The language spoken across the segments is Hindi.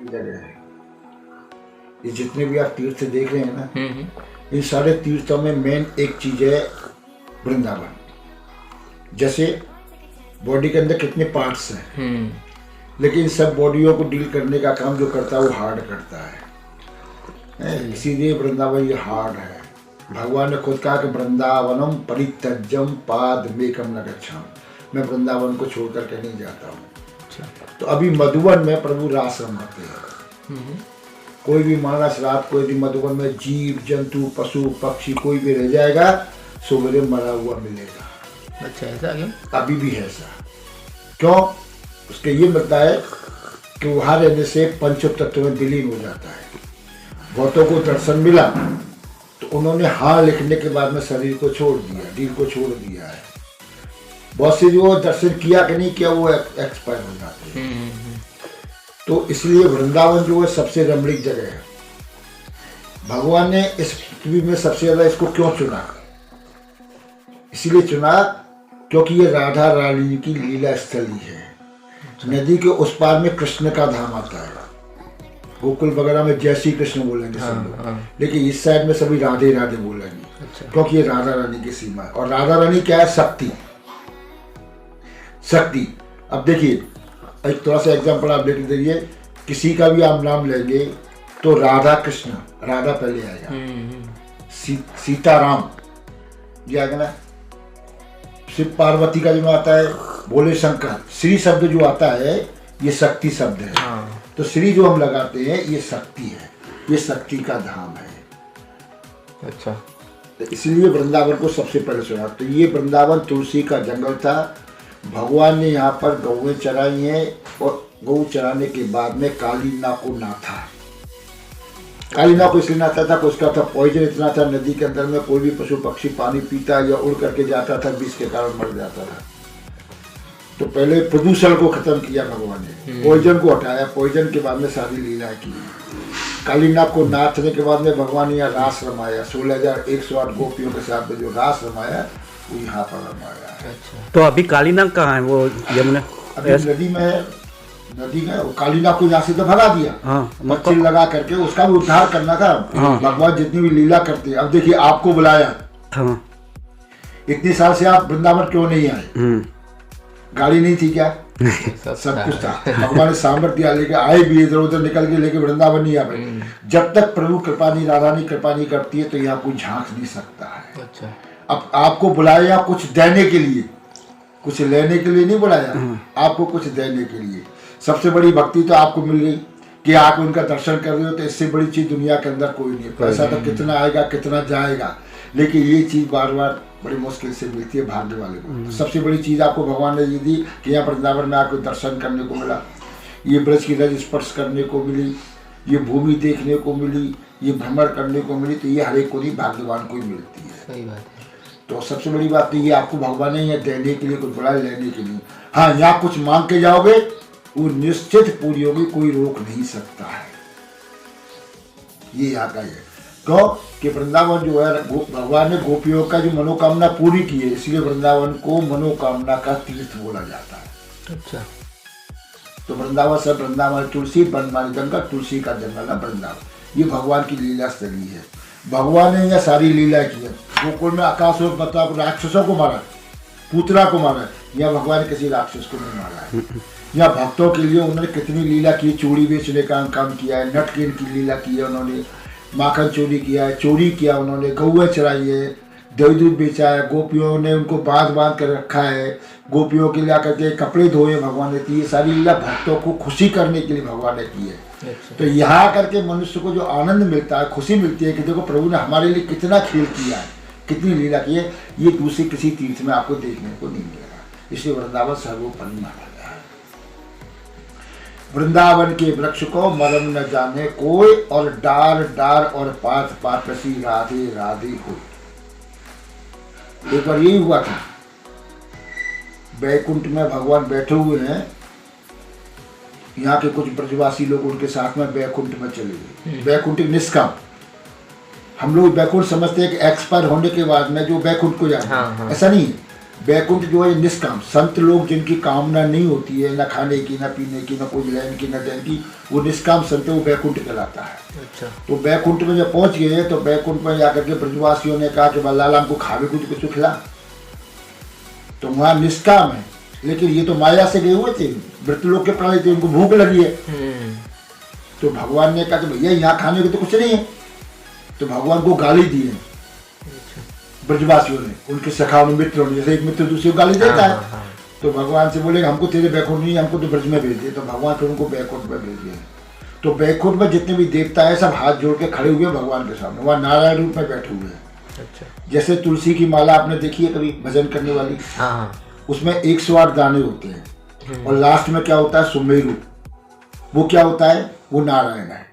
जगह है। ये जितने भी आप तीर्थ देख रहे हैं ना, इन सारे तीर्थों में मेन एक चीज है वृंदावन। जैसे बॉडी के अंदर कितने पार्ट्स हैं, लेकिन सब बॉडियों को डील करने का काम जो करता है वो हार्ट करता है। इसीलिए वृंदावन ये हार्ड है। भगवान ने खुद कहा कि वृंदावनम परित्यज्यम पाद मेकम न गच्छामि, मैं वृंदावन को छोड़ करके नहीं जाता हूँ। तो अभी मधुवन में प्रभु रास रमाते हैं। कोई भी मानस रात कोई भी मधुवन में जीव जंतु पशु पक्षी कोई भी रह जाएगा, सवेरे मरा हुआ मिलेगा। अच्छा, ऐसा क्यों? अभी भी है ऐसा। क्यों? उसके ये मिलता है कि वहाँ रहने से पंच तत्व में विलीन हो जाता है। बहुतों को दर्शन मिला तो उन्होंने हाँ लिखने के बाद में शरीर को छोड़ दिया, दिल को छोड़ दिया है। बहुत से जो दर्शन किया कि नहीं किया वो एक्सपायर हो जाते हैं। तो इसलिए वृंदावन जो है सबसे रमणीक जगह है। भगवान ने इस पृथ्वी में सबसे ज्यादा इसको क्यों चुना? इसलिए चुना क्योंकि ये राधा रानी की लीला स्थली है। नदी के उस पार में कृष्ण का धाम आता है। गोकुल वगैरह में जय श्री कृष्ण बोलेंगे सब लोग, लेकिन इस साइड में सभी राधे राधे बोलेंगे। क्योंकि ये राधा रानी की सीमा है। और राधा रानी क्या है? शक्ति। शक्ति। अब देखिए एक थोड़ा सा एग्जाम्पल आप देख लीजिए, किसी का भी आप नाम लेंगे तो राधा कृष्ण, राधा पहले आएगा। सीताराम ये आएगा ना। शिव पार्वती का जो आता है, भोले शंकर, श्री शब्द जो आता है ये शक्ति शब्द है। तो श्री जो हम लगाते हैं ये शक्ति है, ये शक्ति का धाम है। अच्छा, तो इसलिए वृंदावन को सबसे पहले चुना। तो ये वृंदावन तुलसी का जंगल था। भगवान ने यहाँ पर गौएं चराई हैं और गौ चराने के बाद में कालीना को नाथा। कालीना को इसलिए नाथा था कि उसका था पॉइजन इतना था, नदी के अंदर में कोई भी पशु पक्षी पानी पीता या उड़ करके जाता था, विष के कारण मर जाता था। तो पहले प्रदूषण को खत्म किया भगवान ने, पॉइजन को हटाया, पॉइजन के बाद में सारी लीला की। कालीना को नाथने के बाद में भगवान ने यहाँ रास रमाया। 16,108 गोपियों के साथ में जो रास रमाया वो यहाँ पर रमाया है। तो अभी कालीनाग कहाँ है? वो यमुना अभी नदी में, नदी में कालीना को यहाँ से तो भगा दिया। मच्छर लगा करके उसका भी उद्धार करना था। भगवान जितनी भी लीला करते हैं। अब देखिए आपको बुलाया, इतने साल से आप वृंदावन क्यों नहीं आए? गाड़ी नहीं थी क्या? सब कुछ था। भगवान ने सामर्थ्य लेके आए भी, इधर उधर निकल के लेके वृंदावन नहीं आ पाए। जब तक प्रभु कृपा नहीं, राधा नहीं कृपा नहीं करती है तो यहाँ कोई झांक नहीं सकता है। अच्छा, अब आपको बुलाया कुछ देने के लिए, कुछ लेने के लिए नहीं बुलाया, आपको कुछ देने के लिए। सबसे बड़ी भक्ति तो आपको मिल गई कि आप उनका दर्शन कर रहे हो। तो इससे बड़ी चीज दुनिया के अंदर कोई नहीं। पैसा तो कितना आएगा कितना जाएगा, लेकिन ये चीज बार बार बड़ी मुश्किल से मिलती है भाग्य वाले को। तो सबसे बड़ी चीज आपको भगवान ने ये दी कि यहाँ वृंदावन में आपको दर्शन करने को मिला, ये ब्रज की रज स्पर्श करने को मिली, ये भूमि देखने को मिली, ये भ्रमण करने को मिली। तो ये हर एक को नहीं, भाग्यवान को ही मिलती है। सही बात है। तो सबसे बड़ी बात तो ये आपको भगवान ने यहाँ देने के लिए, कुछ बुलाए लेने के लिए। हाँ, यहाँ कुछ मांग के जाओगे वो निश्चित पूरी होगी, कोई रोक नहीं सकता है। ये यहाँ का है। क्यों कि वृंदावन जो है भगवान ने गोपियों का जो मनोकामना पूरी की है, इसलिए वृंदावन को मनोकामना का तीर्थ बोला जाता है। अच्छा, तो वृंदावन से वृंदावन तुलसी बनवानी जंगल, तुलसी का जंगल है वृंदावन। ये भगवान की लीला स्थली है। भगवान ने यह सारी लीला की है। गोकुल में आकाश और मतलब राक्षसों को मारा, पूतना को मारा। यह भगवान ने किसी राक्षस को नहीं मारा है। यहाँ भक्तों के लिए उन्होंने कितनी लीला की, चूड़ी बेचने का काम किया है, नटकेन की लीला की है उन्होंने, माखन चोरी किया है, चोरी किया उन्होंने, गौएं चराई है, दही दूध बेचा है, गोपियों ने उनको बांध कर रखा है, गोपियों के लिए आकर के कपड़े धोए भगवान ने की। ये सारी लीला भक्तों को खुशी करने के लिए भगवान ने की है। तो यहाँ करके मनुष्य को जो आनंद मिलता है, खुशी मिलती है कि देखो प्रभु ने हमारे लिए कितना खेल किया है, कितनी लीला की है, ये दूसरे किसी तीर्थ में आपको देखने को नहीं मिलेगा। इसलिए वृंदावन सर्वोपरि माना गया है। वृंदावन के वृक्ष को मरम न जाने कोई, और डार डार और पात पात सी राधे राधे हो। एक बार यही हुआ था, बैकुंठ में भगवान बैठे हुए हैं, यहाँ के कुछ ब्रजवासी लोग उनके साथ में बैकुंठ में चले गए। बैकुंठ निष्काम, हम लोग बैकुंठ समझते हैं कि एक्सपायर होने के बाद में जो बैकुंठ को जाते हैं, ऐसा नहीं है। बैकुंठ जो है निष्काम, संत लोग जिनकी कामना नहीं होती है, ना खाने की, ना पीने की, ना कोई लेन की, ना देन की, वो निष्काम संत है, वो बैकुंठ कहलाता है। अच्छा। तो बैकुंठ में जब पहुंच गए तो बैकुंठ में जाकर के ब्रजवासियों ने कहा कि बल्लाल हमको खावे कुछ खिला, तो वहाँ निष्काम है, लेकिन ये तो माया से गए हुए थे, मृतलोक के प्राणी थे, उनको भूख लगी है। तो भगवान ने कहा तो भैया यहाँ खाने को तो कुछ नहीं है, तो भगवान को गाली दी है ब्रजवासियों ने, उनके सखाओं ने, मित्रों ने, जैसे एक मित्र दूसरे को गाली देता है। तो भगवान से बोले हमको तेरे बैकुंठ नहीं, हमको तो ब्रज में भेज दिए। तो भगवान फिर उनको बैकुंठ में भेज दिए। तो बैकुंठ में जितने भी देवता है सब हाथ जोड़ के खड़े हुए भगवान के सामने, वहाँ नारायण रूप में बैठे हुए हैं। अच्छा। जैसे तुलसी की माला आपने देखी है कभी भजन करने वाली, उसमें 108 दाने होते हैं और लास्ट में क्या होता है, सुमेरु, वो क्या होता है, वो नारायण है।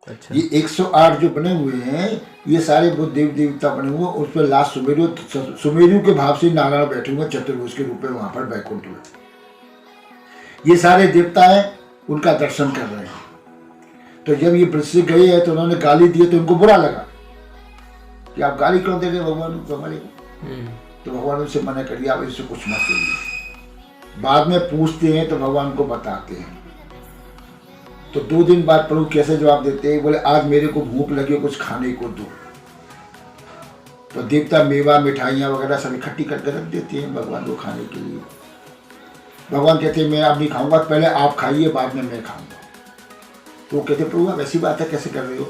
अच्छा। ये 108 जो बने हुए हैं ये सारे वो देव देवता बने हुए, उस पर लास्ट सुमेरु के भाव से नारायण बैठे हुए चतुर्भुज के रूप में वहां पर बैकुंठ में। ये सारे देवता हैं, उनका दर्शन कर रहे हैं। तो जब ये ब्रज से गए हैं तो उन्होंने गाली दी, तो उनको बुरा लगा कि आप गाली क्यों दे रहे भगवान को, हमारे को। तो भगवान उनसे मना करिए, आप इससे कुछ मत करिए। बाद में पूछते हैं तो भगवान को बताते हैं। तो 2 दिन बाद प्रभु कैसे जवाब देते हैं, बोले आज मेरे को भूख लगी, कुछ खाने को दो। तो देवता मेवा मिठाइयाँ वगैरह सब इकट्ठी करके रख देते हैं भगवान को खाने के लिए। भगवान कहते हैं मैं अब नहीं खाऊंगा, पहले आप खाइए, बाद में मैं खाऊंगा। तो वो कहते प्रभु आप ऐसी बात है, कैसे कर रहे हो,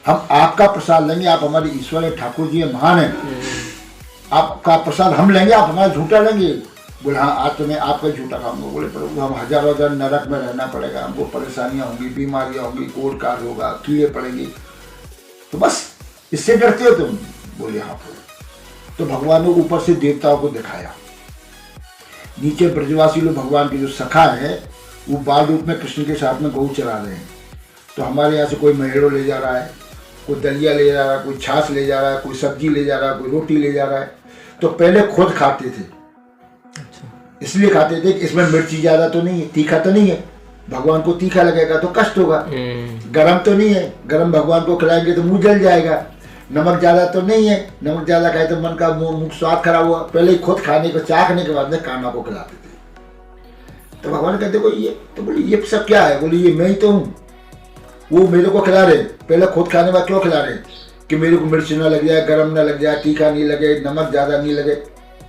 हम आपका प्रसाद लेंगे, आप हमारे ईश्वर है, ठाकुर जी है, महान है, आपका प्रसाद हम लेंगे, आप हमारा झूठा लेंगे। बोले हाँ आज तो मैं आपका झूठा खाऊंगा। बोले प्रभु हम हजारों हजार नरक में रहना पड़ेगा, हमको परेशानियां होंगी, बीमारियां होंगी, कोड़ काट होगा, कीड़े पड़ेंगे, तो बस इससे डरते हो तुम। बोले हाँ प्रभु। तो भगवान ने ऊपर से देवताओं को दिखाया, नीचे ब्रजवासी लोग भगवान के जो सखा है वो बाल रूप में कृष्ण के साथ में गऊ चरा रहे हैं। तो हमारे यहाँ से कोई महेड़ो ले जा रहा है, कोई दलिया ले जा रहा है, कोई छाछ ले जा रहा है, कोई सब्जी ले जा रहा है, कोई रोटी ले जा रहा है। तो पहले खुद खाते थे, इसलिए खाते थे कि इसमें मिर्ची ज्यादा तो नहीं है, तीखा तो नहीं है, भगवान को तीखा लगेगा तो कष्ट होगा, गरम तो नहीं है, गरम भगवान को खिलाएंगे तो मुंह जल जाएगा, नमक ज्यादा तो नहीं है, नमक ज्यादा खाए तो मन का मुंह स्वाद खराब हुआ। पहले ही खुद खाने को चाखने के बाद में कान्हा को खिलाते थे। तो भगवान कहते बोले ये, तो बोले ये सब क्या है, बोले ये मैं ही तो हूँ, वो मेरे को खिला रहे, पहले खुद खाने में क्यों खिला रहे कि मेरे को मिर्च ना लग जाए, गरम ना लग जाए, तीखा नहीं लगे, नमक ज्यादा नहीं लगे।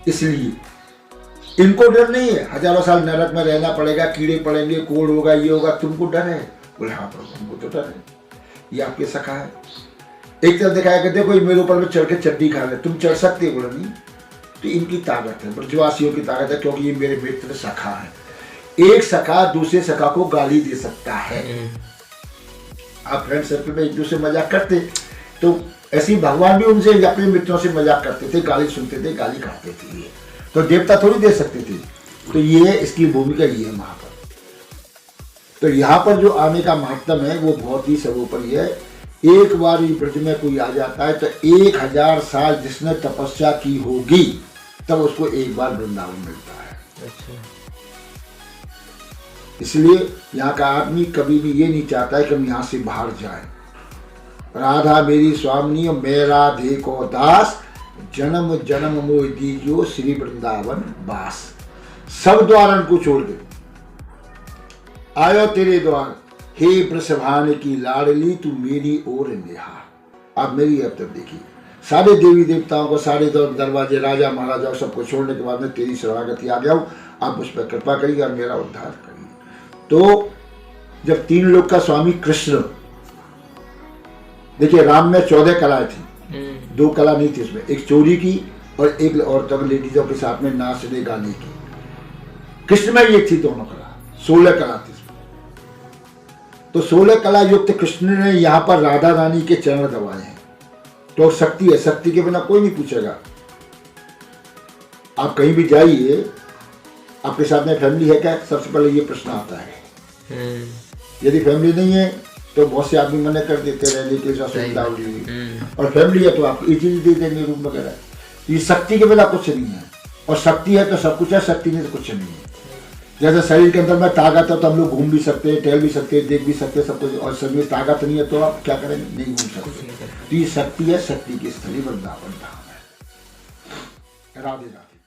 इसलिए इनको डर नहीं है, हजारों साल नरक में रहना पड़ेगा, कीड़े पड़ेंगे, कोड़ होगा, ये होगा, तुमको डर है। बोले हाँ प्रभु हमको तो डर है, ये आपके सखा है। एक तरफ दिखाया कि देखो ये मेरे ऊपर में चढ़ के चड्डी खा रहे, तुम चढ़ सकते हो। बोले नहीं, तो इनकी ताकत है, ब्रजवासियों की ताकत है, क्योंकि ये मेरे मित्र सखा है। एक सखा दूसरे सखा को गाली दे सकता है। आप फ्रेंड सर्कल में एक दूसरे मजाक करते, तो ऐसे ही भगवान भी उनसे अपने मित्रों से मजाक करते थे, गाली सुनते थे, गाली खाते थे। तो देवता थोड़ी दे सकते थे। तो ये इसकी भूमिका ये है वहां पर। तो यहाँ पर जो आने का महत्व है वो बहुत ही सर्वोपरि है। एक बार ये ब्रज में कोई आ जाता है तो 1000 साल जिसने तपस्या की होगी तब उसको एक बार वृंदावन मिलता है। अच्छा। इसलिए यहाँ का आदमी कभी भी ये नहीं चाहता है कि हम यहाँ से बाहर जाए। राधा मेरी स्वामिनी, मैं राधे को दास, जन्म जन्म मोह दीजियो श्री वृंदावन वास। सब द्वारन को छोड़ दे, आयो तेरे द्वार, हे वृषभान की लाडली, तू मेरी ओर निहार। आप मेरी अब तक देखिए, सारे देवी देवताओं को, सारे दरवाजे, राजा महाराजाओं सबको छोड़ने के बाद में तेरी शरणागति आ गया हूँ, आप मुझ पर कृपा करिए और मेरा उद्धार करिए। तो जब 3 लोग का स्वामी कृष्ण, देखिए राम में 14 कलाएं थी, 2 कला नहीं थी उसमें, एक चोरी की और एक औरतों लेडीजों के साथ में नाचने गाने की। कृष्ण में एक थी दोनों कला, 16 कला थी। तो 16 कला युक्त कृष्ण ने यहाँ पर राधा रानी के चरण दबाए हैं। तो शक्ति है, शक्ति के बिना कोई नहीं पूछेगा। आप कहीं भी जाइए, आपके साथ में फैमिली है क्या, सबसे पहले ये प्रश्न आता है। यदि फैमिली नहीं है तो बहुत से आदमी मना कर देते रहने के सुविधा होगी, और फैमिली है तो आपको इजीली दे देंगे रूम वगैरह। ये शक्ति के बिना कुछ नहीं है, और शक्ति है तो सब कुछ है, शक्ति नहीं तो कुछ नहीं है। जैसे शरीर के अंदर में ताकत है तो हम लोग घूम भी सकते हैं, टहल भी सकते हैं, देख भी सकते हैं सब कुछ, और शरीर में ताकत नहीं है तो आप क्या करेंगे, नहीं घूम सकते। तो ये शक्ति है, शक्ति की स्थली वृंदावन धाम है। राधे राधे।